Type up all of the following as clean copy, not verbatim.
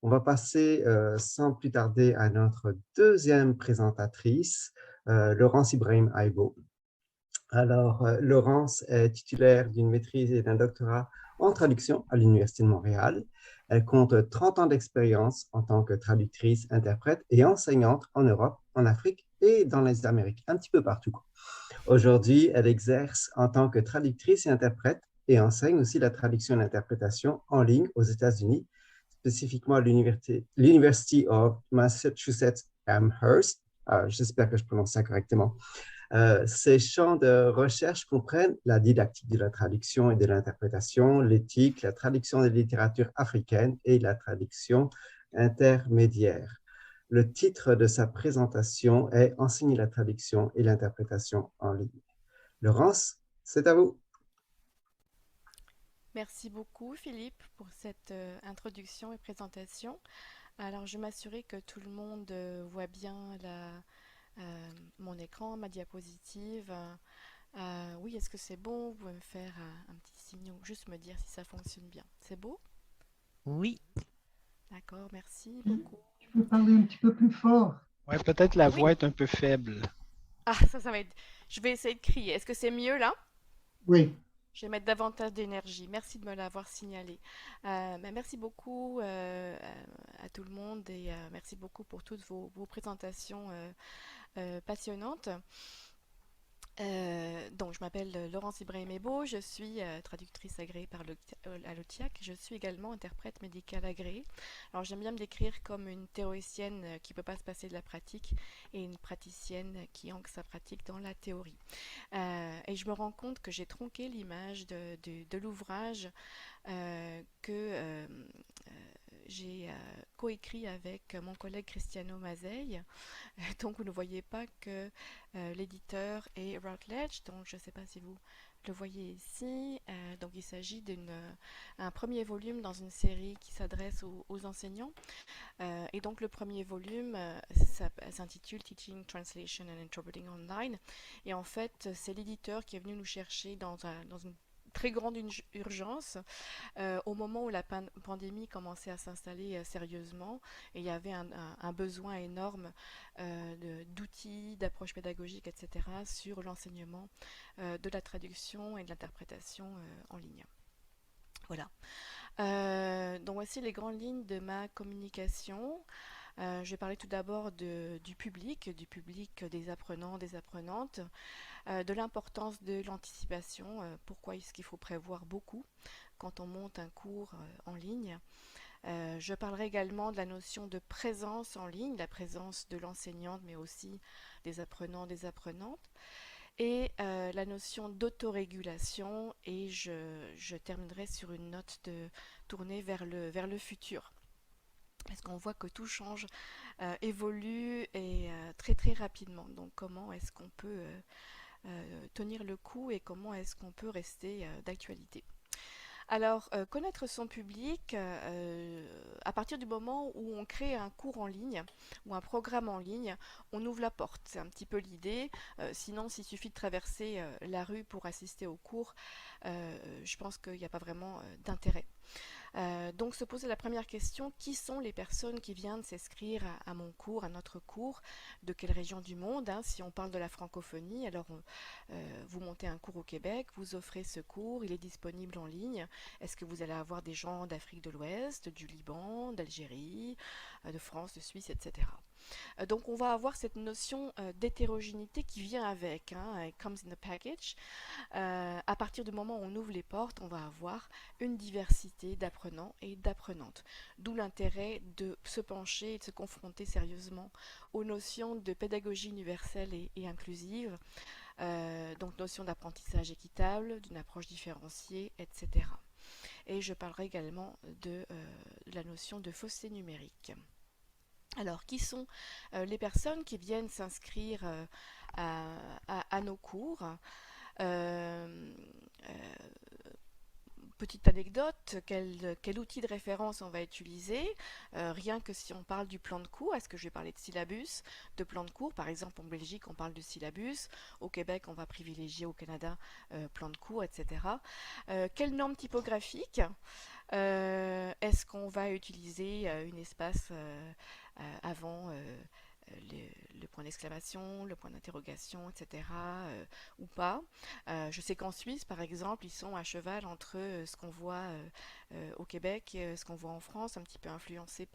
On va passer sans plus tarder à notre deuxième présentatrice, Laurence Ibrahim Aibo. Alors, Laurence est titulaire d'une maîtrise et d'un doctorat en traduction à l'Université de Montréal. Elle compte 30 ans d'expérience en tant que traductrice, interprète et enseignante en Europe, en Afrique et dans les Amériques, un petit peu partout. Aujourd'hui, elle exerce en tant que traductrice et interprète et enseigne aussi la traduction et l'interprétation en ligne aux États-Unis, spécifiquement à l'University of Massachusetts Amherst. J'espère que je prononce ça correctement. Ces champs de recherche comprennent la didactique de la traduction et de l'interprétation, l'éthique, la traduction des littératures africaines et la traduction intermédiaire. Le titre de sa présentation est Enseigner la traduction et l'interprétation en ligne. Laurence, c'est à vous. Merci beaucoup Philippe pour cette introduction et présentation. Alors je m'assurer que tout le monde voit bien mon écran, ma diapositive. Oui, est-ce que c'est bon? Vous pouvez me faire un petit signe ou juste me dire si ça fonctionne bien. C'est beau? Oui, D'accord, merci Tu, beaucoup. tu peux parler un petit peu plus fort. ouais, peut-être la Oui. voix est un peu faible. Ah, ça va être... Je vais essayer de crier. Est-ce que c'est mieux là? Oui, Je vais mettre davantage d'énergie. Merci de me l'avoir signalé. Merci beaucoup à tout le monde et merci beaucoup pour toutes vos présentations passionnantes. Donc, je m'appelle Laurence Ibrahim Ebo, je suis traductrice agréée à l'OTIAC. Je suis également interprète médicale agréée. Alors, j'aime bien me décrire comme une théoricienne qui ne peut pas se passer de la pratique et une praticienne qui ancre sa pratique dans la théorie. Et je me rends compte que j'ai tronqué l'image de l'ouvrage que j'ai coécrit avec mon collègue Cristiano Mazeille. Donc vous ne voyez pas que l'éditeur est Routledge, donc je ne sais pas si vous le voyez ici. Donc il s'agit d'un premier volume dans une série qui s'adresse aux enseignants. Et donc le premier volume s'intitule Teaching, Translation and Interpreting Online. Et en fait, c'est l'éditeur qui est venu nous chercher dans une très grande urgence au moment où la pandémie commençait à s'installer sérieusement et il y avait un besoin énorme d'outils, d'approches pédagogiques, etc. sur l'enseignement de la traduction et de l'interprétation en ligne. Voilà. Donc voici les grandes lignes de ma communication. Je vais parler tout d'abord du public des apprenants, des apprenantes, de l'importance de l'anticipation, pourquoi est-ce qu'il faut prévoir beaucoup quand on monte un cours en ligne. Je parlerai également de la notion de présence en ligne, la présence de l'enseignante, mais aussi des apprenants, des apprenantes, et la notion d'autorégulation, et je terminerai sur une note tournée vers le futur. Parce qu'on voit que tout change, évolue et très très rapidement. Donc comment est-ce qu'on peut tenir le coup et comment est-ce qu'on peut rester d'actualité. Alors, connaître son public, à partir du moment où on crée un cours en ligne ou un programme en ligne, on ouvre la porte. C'est un petit peu l'idée. Sinon, s'il suffit de traverser la rue pour assister au cours, je pense qu'il n'y a pas vraiment d'intérêt. Donc se poser la première question, qui sont les personnes qui viennent s'inscrire à mon cours, à notre cours, de quelle région du monde, hein, si on parle de la francophonie, alors vous montez un cours au Québec, vous offrez ce cours, il est disponible en ligne, est-ce que vous allez avoir des gens d'Afrique de l'Ouest, du Liban, d'Algérie, de France, de Suisse, etc. Donc on va avoir cette notion d'hétérogénéité qui vient avec, hein, it comes in the package. À partir du moment où on ouvre les portes, on va avoir une diversité d'apprenants et d'apprenantes. D'où l'intérêt de se pencher et de se confronter sérieusement aux notions de pédagogie universelle et inclusive, donc notion d'apprentissage équitable, d'une approche différenciée, etc. Et je parlerai également de la notion de fossé numérique. Alors, qui sont les personnes qui viennent s'inscrire à nos cours? Euh, petite anecdote, quel outil de référence on va utiliser? Rien que si on parle du plan de cours, est-ce que je vais parler de syllabus, de plan de cours? Par exemple, en Belgique, on parle de syllabus. Au Québec, on va privilégier, au Canada, plan de cours, etc. Quelle norme typographique? Est-ce qu'on va utiliser une espace avant le point d'exclamation, le point d'interrogation, etc. Ou pas. Je sais qu'en Suisse, par exemple, ils sont à cheval entre ce qu'on voit au Québec, ce qu'on voit en France, un petit peu influencé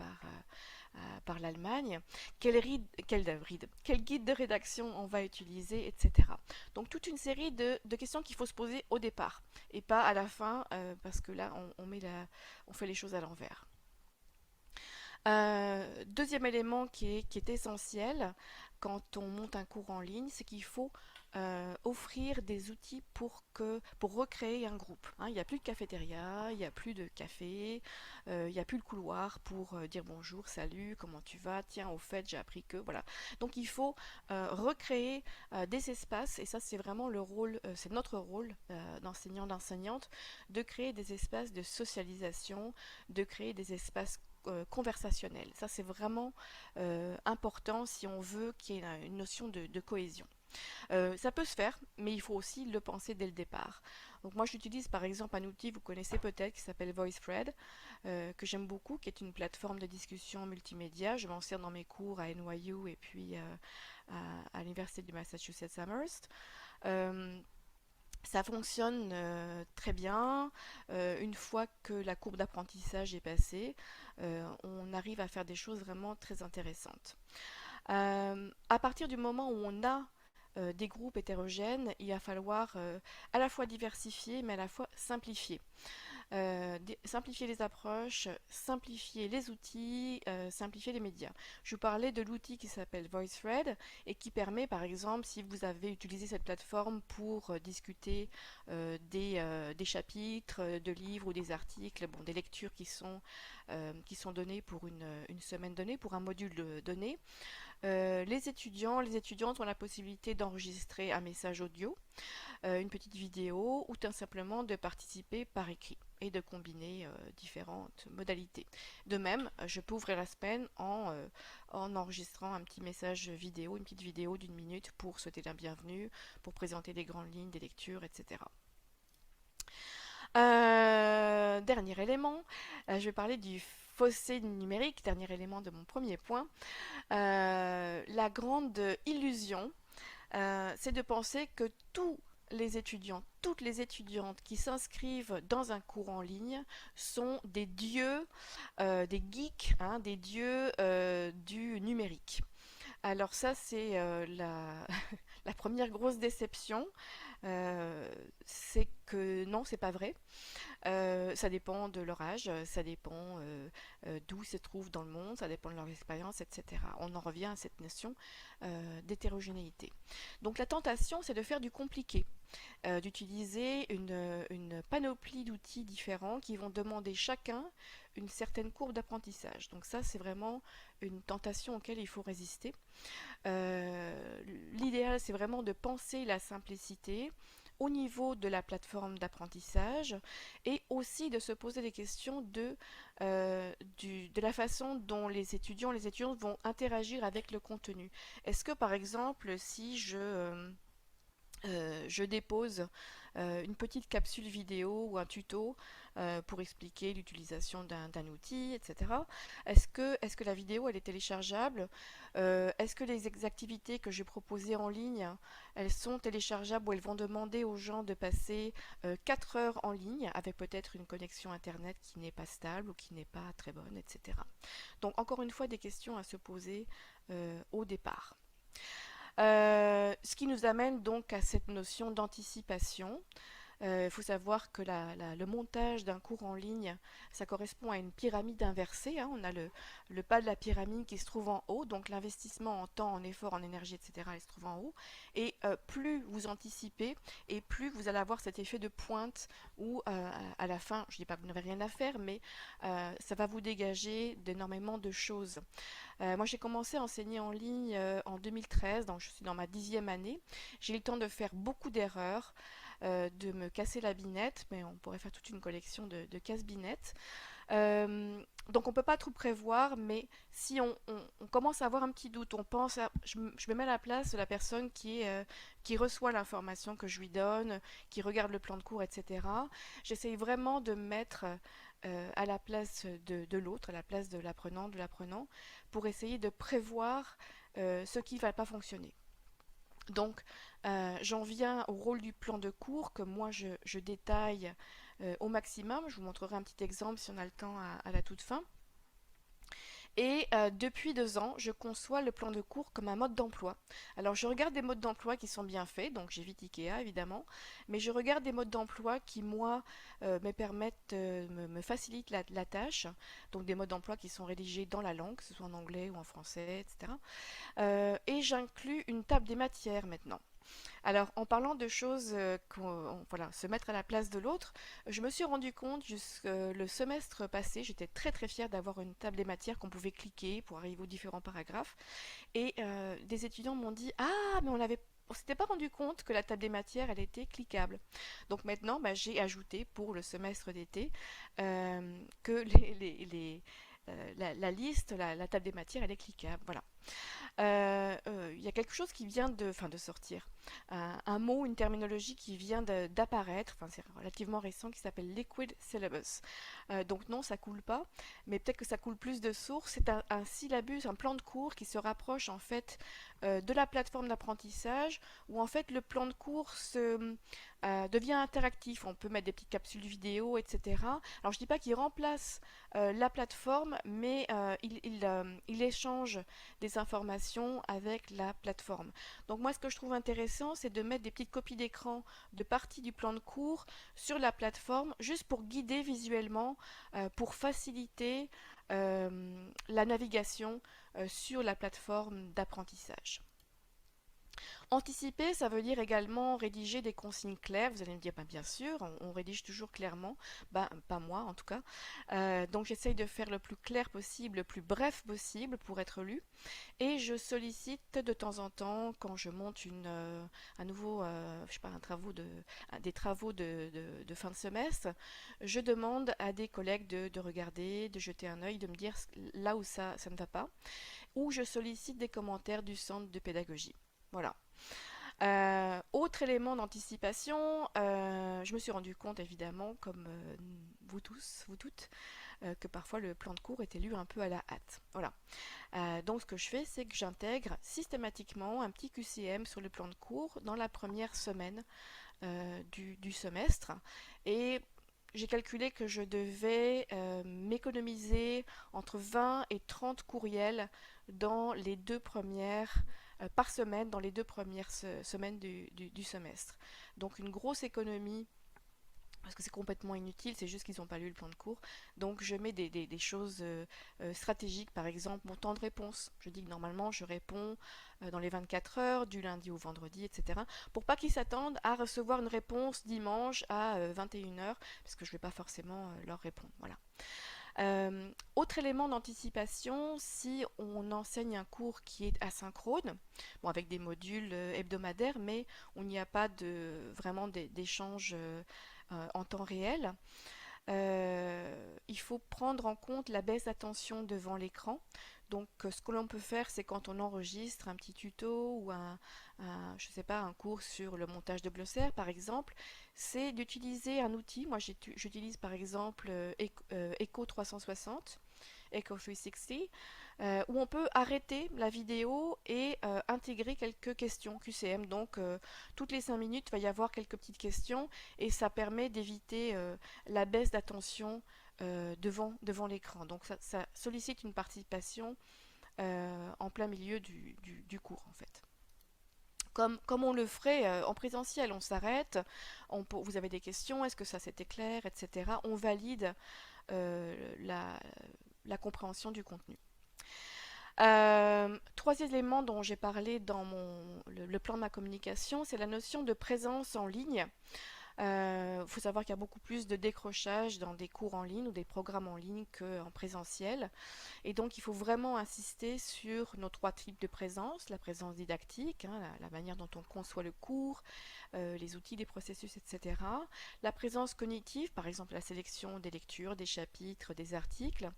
par l'Allemagne. Quel guide de rédaction on va utiliser, etc. Donc toute une série de questions qu'il faut se poser au départ et pas à la fin, parce que là, on fait les choses à l'envers. Deuxième élément qui est essentiel quand on monte un cours en ligne, c'est qu'il faut offrir des outils pour recréer un groupe. Hein, il n'y a plus de cafétéria, il n'y a plus de café, il n'y a plus le couloir pour dire bonjour, salut, comment tu vas, tiens, au fait, j'ai appris que, voilà. Donc il faut recréer des espaces, et ça c'est vraiment le rôle, c'est notre rôle d'enseignant, d'enseignante, de créer des espaces de socialisation, de créer des espaces conversationnel. Ça, c'est vraiment important si on veut qu'il y ait une notion de cohésion. Ça peut se faire, mais il faut aussi le penser dès le départ. Donc moi, j'utilise par exemple un outil, vous connaissez peut-être, qui s'appelle VoiceThread, que j'aime beaucoup, qui est une plateforme de discussion multimédia. Je m'en sers dans mes cours à NYU et puis à l'Université du Massachusetts Amherst. Ça fonctionne très bien. Une fois que la courbe d'apprentissage est passée, on arrive à faire des choses vraiment très intéressantes. À partir du moment où on a des groupes hétérogènes, il va falloir à la fois diversifier, mais à la fois simplifier. Simplifier les approches, simplifier les outils, simplifier les médias. Je vous parlais de l'outil qui s'appelle VoiceThread et qui permet, par exemple, si vous avez utilisé cette plateforme pour discuter des chapitres de livres ou des articles, bon, des lectures qui sont données pour une semaine donnée, pour un module donné. Les étudiantes ont la possibilité d'enregistrer un message audio, une petite vidéo ou tout simplement de participer par écrit et de combiner différentes modalités. De même, je peux ouvrir la semaine en enregistrant un petit message vidéo, une petite vidéo d'1 minute pour souhaiter la bienvenue, pour présenter des grandes lignes, des lectures, etc. Dernier élément, je vais parler du fossé numérique, dernier élément de mon premier point. La grande illusion, c'est de penser que tous les étudiants, toutes les étudiantes qui s'inscrivent dans un cours en ligne sont des dieux, des geeks, hein, des dieux du numérique. Alors ça, c'est la première grosse déception. C'est que non, c'est pas vrai. Ça dépend de leur âge, ça dépend d'où ils se trouvent dans le monde, ça dépend de leur expérience, etc. On en revient à cette notion d'hétérogénéité. Donc la tentation, c'est de faire du compliqué, d'utiliser une panoplie d'outils différents qui vont demander chacun une certaine courbe d'apprentissage. Donc ça, c'est vraiment une tentation auquel il faut résister. L'idéal, c'est vraiment de penser la simplicité au niveau de la plateforme d'apprentissage et aussi de se poser des questions de la façon dont les étudiantes vont interagir avec le contenu. Est-ce que par exemple, si je dépose une petite capsule vidéo ou un tuto pour expliquer l'utilisation d'un outil, etc. Est-ce que la vidéo elle est téléchargeable? Est-ce que les activités que j'ai proposées en ligne, elles sont téléchargeables ou elles vont demander aux gens de passer 4 heures en ligne avec peut-être une connexion internet qui n'est pas stable ou qui n'est pas très bonne, etc. Donc encore une fois des questions à se poser au départ. Ce qui nous amène donc à cette notion d'anticipation. Il faut savoir que le montage d'un cours en ligne, ça correspond à une pyramide inversée, hein. On a le bas de la pyramide qui se trouve en haut, donc l'investissement en temps, en effort, en énergie, etc., il se trouve en haut. Et plus vous anticipez, et plus vous allez avoir cet effet de pointe où à la fin, je ne dis pas que vous n'avez rien à faire, mais ça va vous dégager d'énormément de choses. Moi, j'ai commencé à enseigner en ligne en 2013, donc je suis dans ma 10e année. J'ai eu le temps de faire beaucoup d'erreurs, de me casser la binette, mais on pourrait faire toute une collection de casse-binettes. Donc on ne peut pas tout prévoir, mais si on commence à avoir un petit doute, je me mets à la place de la personne qui reçoit l'information que je lui donne, qui regarde le plan de cours, etc. J'essaye vraiment de me mettre à la place de l'autre, à la place de l'apprenant, pour essayer de prévoir ce qui ne va pas fonctionner. Donc, j'en viens au rôle du plan de cours que moi je détaille au maximum. Je vous montrerai un petit exemple si on a le temps à la toute fin. Et depuis 2 ans, je conçois le plan de cours comme un mode d'emploi. Alors je regarde des modes d'emploi qui sont bien faits, donc j'évite Ikea évidemment, mais je regarde des modes d'emploi qui moi me permettent, me facilitent la tâche, donc des modes d'emploi qui sont rédigés dans la langue, que ce soit en anglais ou en français, etc. Et j'inclus une table des matières maintenant. Alors, en parlant de choses, voilà, se mettre à la place de l'autre, je me suis rendu compte le semestre passé, j'étais très très fière d'avoir une table des matières qu'on pouvait cliquer pour arriver aux différents paragraphes. Et des étudiants m'ont dit: Ah, mais on s'était pas rendu compte que la table des matières, elle était cliquable. Donc maintenant, bah, j'ai ajouté pour le semestre d'été que la liste, la table des matières, elle est cliquable. Voilà. Il y a quelque chose qui vient de sortir. Un mot, une terminologie qui vient d'apparaître, enfin c'est relativement récent, qui s'appelle Liquid Syllabus. Donc non, ça coule pas, mais peut-être que ça coule plus de sources. C'est un syllabus, un plan de cours qui se rapproche en fait de la plateforme d'apprentissage, où en fait le plan de cours devient interactif. On peut mettre des petites capsules vidéo, etc. Alors je dis pas qu'il remplace la plateforme, mais il échange des informations avec la plateforme. Donc moi, ce que je trouve intéressant, c'est de mettre des petites copies d'écran de parties du plan de cours sur la plateforme, juste pour guider visuellement, pour faciliter la navigation sur la plateforme d'apprentissage. Anticiper, ça veut dire également rédiger des consignes claires. Vous allez me dire, ben, bien sûr, on rédige toujours clairement. Ben, pas moi en tout cas. Donc j'essaye de faire le plus clair possible, le plus bref possible pour être lu. Et je sollicite de temps en temps, quand je monte un nouveau, je sais pas, des travaux de fin de semestre, je demande à des collègues de regarder, de jeter un œil, de me dire là où ça ne va pas. Ou je sollicite des commentaires du centre de pédagogie. Voilà. Autre élément d'anticipation, je me suis rendu compte évidemment, comme vous tous, vous toutes, que parfois le plan de cours était lu un peu à la hâte. Voilà. Donc ce que je fais, c'est que j'intègre systématiquement un petit QCM sur le plan de cours dans la première semaine du semestre. Et j'ai calculé que je devais m'économiser entre 20 et 30 courriels dans les 2 premières par semaine dans les 2 premières semaines du semestre. Donc une grosse économie parce que c'est complètement inutile, c'est juste qu'ils n'ont pas lu le plan de cours. Donc je mets des choses stratégiques, par exemple mon temps de réponse. Je dis que normalement je réponds dans les 24 heures, du lundi au vendredi, etc. Pour pas qu'ils s'attendent à recevoir une réponse dimanche à 21 heures, parce que je ne vais pas forcément leur répondre. Voilà. Autre élément d'anticipation, si on enseigne un cours qui est asynchrone, bon, avec des modules hebdomadaires, mais on n'y a pas vraiment d'échange en temps réel, il faut prendre en compte la baisse d'attention devant l'écran. Donc ce que l'on peut faire, c'est quand on enregistre un petit tuto ou je sais pas, un cours sur le montage de glossaires par exemple, c'est d'utiliser un outil. Moi j'utilise par exemple Echo 360, Echo 360, où on peut arrêter la vidéo et intégrer quelques questions QCM. Donc toutes les 5 minutes, il va y avoir quelques petites questions et ça permet d'éviter la baisse d'attention devant l'écran. Donc ça sollicite une participation en plein milieu du cours en fait. Comme on le ferait en présentiel, on s'arrête, vous avez des questions, est-ce que ça c'était clair, etc. On valide la compréhension du contenu. 3 éléments dont j'ai parlé dans le plan de ma communication, c'est la notion de présence en ligne. Faut savoir qu'il y a beaucoup plus de décrochage dans des cours en ligne ou des programmes en ligne qu'en présentiel. Et donc, il faut vraiment insister sur nos trois types de présence: la présence didactique, hein, la manière dont on conçoit le cours, les outils, les processus, etc. La présence cognitive, par exemple la sélection des lectures, des chapitres, des articles.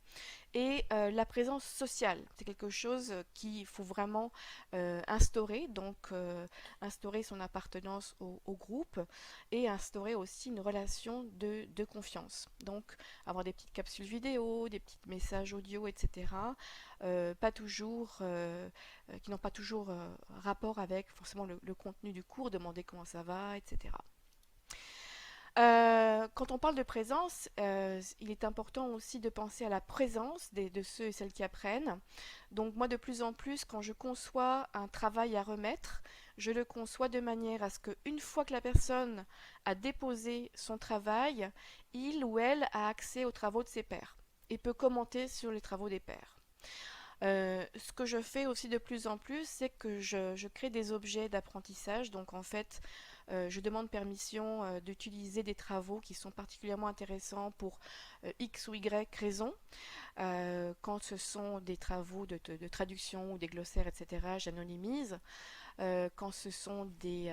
Et la présence sociale, c'est quelque chose qu'il faut vraiment instaurer, donc instaurer son appartenance au groupe et instaurer aussi une relation de confiance. Donc avoir des petites capsules vidéo, des petits messages audio, etc. Pas toujours, qui n'ont pas toujours rapport avec forcément le contenu du cours, demander comment ça va, etc. Quand on parle de présence, il est important aussi de penser à la présence de ceux et celles qui apprennent. Donc moi, de plus en plus, quand je conçois un travail à remettre, je le conçois de manière à ce qu'une fois que la personne a déposé son travail, il ou elle a accès aux travaux de ses pairs et peut commenter sur les travaux des pairs. Ce que je fais aussi de plus en plus, c'est que je crée des objets d'apprentissage. Donc en fait, je demande permission d'utiliser des travaux qui sont particulièrement intéressants pour X ou Y raisons. Quand ce sont des travaux de traduction ou des glossaires, etc., j'anonymise. Quand ce sont des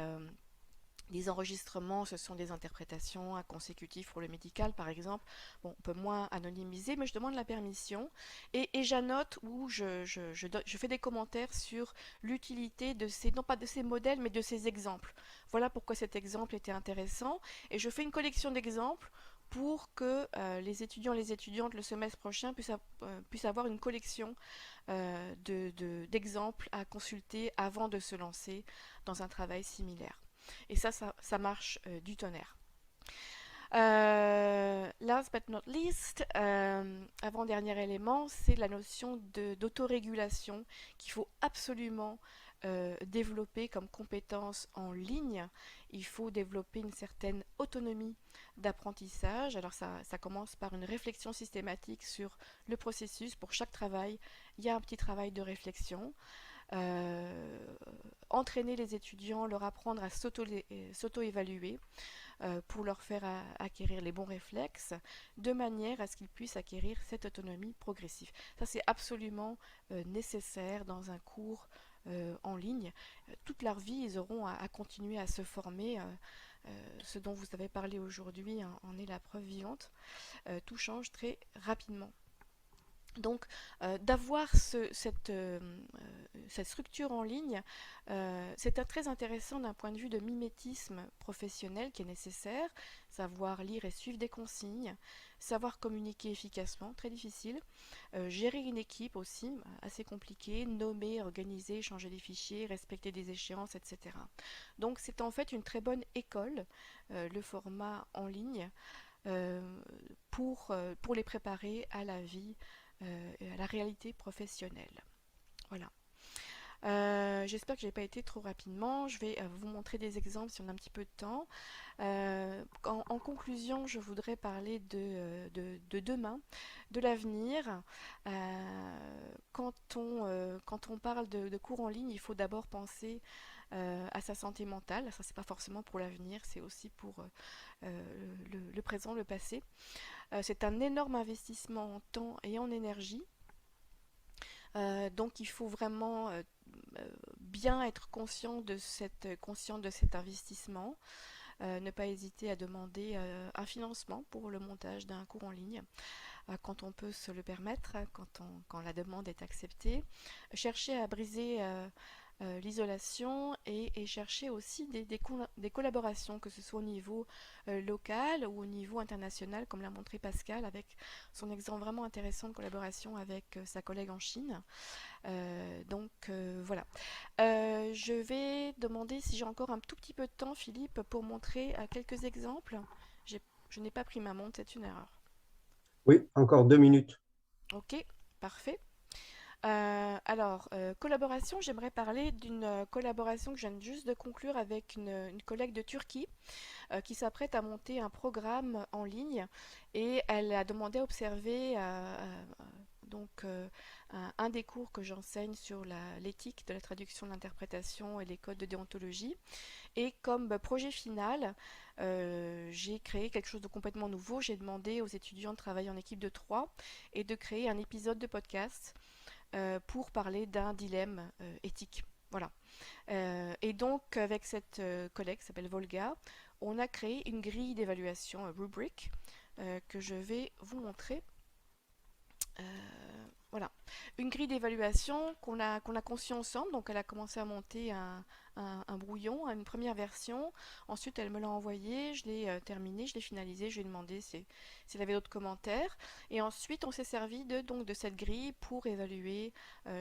enregistrements, ce sont des interprétations consécutives pour le médical, par exemple. Bon, on peut moins anonymiser, mais je demande la permission et j'annote ou je fais des commentaires sur l'utilité de ces, non pas de ces modèles, mais de ces exemples. Voilà pourquoi cet exemple était intéressant et je fais une collection d'exemples pour que les étudiants et les étudiantes le semestre prochain puissent avoir une collection d'exemples à consulter avant de se lancer dans un travail similaire. Et ça marche du tonnerre. Last but not least, avant-dernier élément, c'est la notion d'autorégulation qu'il faut absolument développer comme compétence en ligne. Il faut développer une certaine autonomie d'apprentissage. Alors ça commence par une réflexion systématique sur le processus. Pour chaque travail, il y a un petit travail de réflexion. Entraîner les étudiants, leur apprendre à s'auto-évaluer pour leur faire acquérir les bons réflexes, de manière à ce qu'ils puissent acquérir cette autonomie progressive. Ça, c'est absolument nécessaire dans un cours en ligne. Toute leur vie, ils auront à continuer à se former. Ce dont vous avez parlé aujourd'hui en est la preuve vivante. Tout change très rapidement. Donc, d'avoir cette structure en ligne, c'est très intéressant d'un point de vue de mimétisme professionnel qui est nécessaire, savoir lire et suivre des consignes, savoir communiquer efficacement, très difficile, gérer une équipe aussi, assez compliqué, nommer, organiser, changer des fichiers, respecter des échéances, etc. Donc, c'est en fait une très bonne école, le format en ligne, pour les préparer à la vie et à la réalité professionnelle. Voilà. J'espère que je n'ai pas été trop rapidement. Je vais vous montrer des exemples si on a un petit peu de temps. En conclusion, je voudrais parler de demain, de l'avenir. Quand on parle de cours en ligne, il faut d'abord penser à sa santé mentale. Ça, c'est pas forcément pour l'avenir, c'est aussi pour le présent, le passé. C'est un énorme investissement en temps et en énergie. Donc il faut vraiment bien être conscient de cet investissement. Ne pas hésiter à demander un financement pour le montage d'un cours en ligne quand on peut se le permettre, quand la demande est acceptée. Chercher à briser l'isolation et chercher aussi des collaborations, que ce soit au niveau local ou au niveau international, comme l'a montré Pascal avec son exemple vraiment intéressant de collaboration avec sa collègue en Chine. Voilà. Je vais demander si j'ai encore un tout petit peu de temps, Philippe, pour montrer quelques exemples. Je n'ai pas pris ma montre, c'est une erreur. Oui, encore 2 minutes. Ok, parfait. Collaboration, j'aimerais parler d'une collaboration que je viens juste de conclure avec une collègue de Turquie qui s'apprête à monter un programme en ligne et elle a demandé à observer donc un des cours que j'enseigne sur l'éthique de la traduction, de l'interprétation et les codes de déontologie. Et comme projet final, j'ai créé quelque chose de complètement nouveau. J'ai demandé aux étudiants de travailler en équipe de 3 et de créer un épisode de podcast pour parler d'un dilemme éthique. Voilà. Et donc, avec cette collègue qui s'appelle Volga, on a créé une grille d'évaluation, rubric, que je vais vous montrer. Voilà, une grille d'évaluation qu'on a conçue ensemble. Donc elle a commencé à monter un brouillon, une première version. Ensuite elle me l'a envoyé, je l'ai terminé, je l'ai finalisé, je lui ai demandé s'il avait d'autres commentaires. Et ensuite on s'est servi donc de cette grille pour évaluer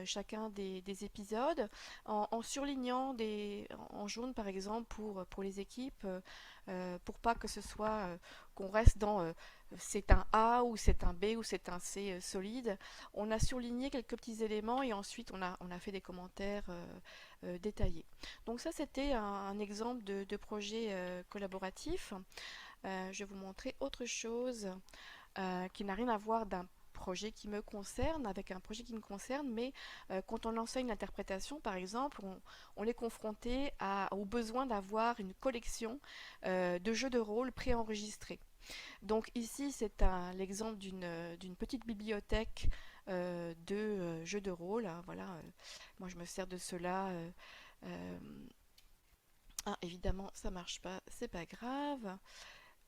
chacun des épisodes en surlignant en jaune par exemple pour les équipes, pour pas que ce soit qu'on reste dans c'est un A ou c'est un B ou c'est un C solide. On a surligné quelques petits éléments et ensuite on a fait des commentaires détaillés. Donc ça c'était un exemple de projet collaboratif. Je vais vous montrer autre chose qui n'a rien à voir d'un projet qui me concerne, avec un projet qui me concerne, mais quand on enseigne l'interprétation, par exemple, on est confronté au besoin d'avoir une collection de jeux de rôle préenregistrés. Donc ici, c'est l'exemple d'une petite bibliothèque de jeux de rôle. Hein, voilà, moi je me sers de cela. Évidemment, ça marche pas, c'est pas grave.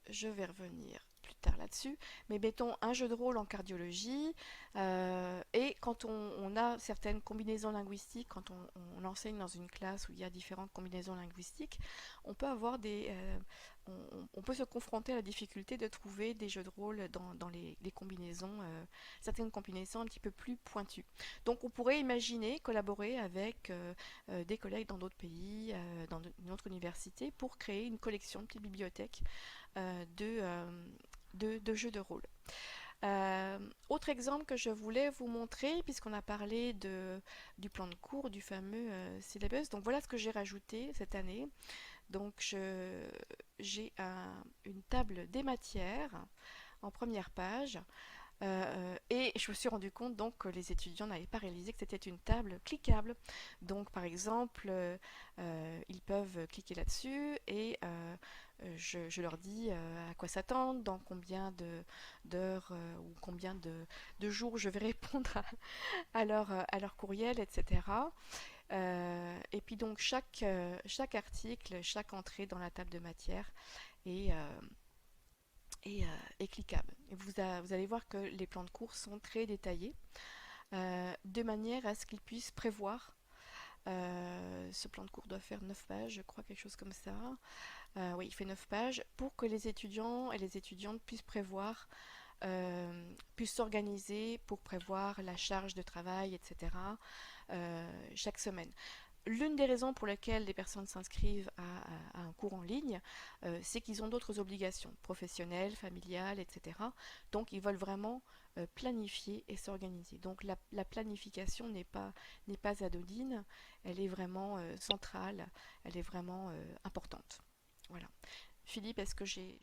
Je vais revenir plus tard là-dessus. Mais mettons un jeu de rôle en cardiologie. Et quand on a certaines combinaisons linguistiques, quand on enseigne dans une classe où il y a différentes combinaisons linguistiques, on peut avoir on peut se confronter à la difficulté de trouver des jeux de rôle dans les combinaisons, certaines combinaisons un petit peu plus pointues. Donc on pourrait imaginer collaborer avec des collègues dans d'autres pays, dans une autre université, pour créer une collection, une petite bibliothèque de jeux de rôle. Autre exemple que je voulais vous montrer, puisqu'on a parlé du plan de cours, du fameux syllabus. Donc voilà ce que j'ai rajouté cette année. Donc j'ai une table des matières en première page. Et je me suis rendu compte donc que les étudiants n'avaient pas réalisé que c'était une table cliquable. Donc par exemple, ils peuvent cliquer là-dessus et je leur dis à quoi s'attendre, dans combien d'heures ou combien de jours je vais répondre à leur courriel, etc. Et puis donc chaque article, chaque entrée dans la table de matière est cliquable. Et vous allez voir que les plans de cours sont très détaillés, de manière à ce qu'ils puissent prévoir. Ce plan de cours doit faire 9 pages, je crois, quelque chose comme ça. Oui, il fait 9 pages, pour que les étudiants et les étudiantes puissent prévoir, puissent s'organiser pour prévoir la charge de travail, etc. Chaque semaine. L'une des raisons pour lesquelles les personnes s'inscrivent à un cours en ligne, c'est qu'ils ont d'autres obligations professionnelles, familiales, etc. Donc ils veulent vraiment planifier et s'organiser. Donc la planification n'est pas anodine, elle est vraiment centrale, elle est vraiment importante. Voilà. Philippe, est-ce que j'ai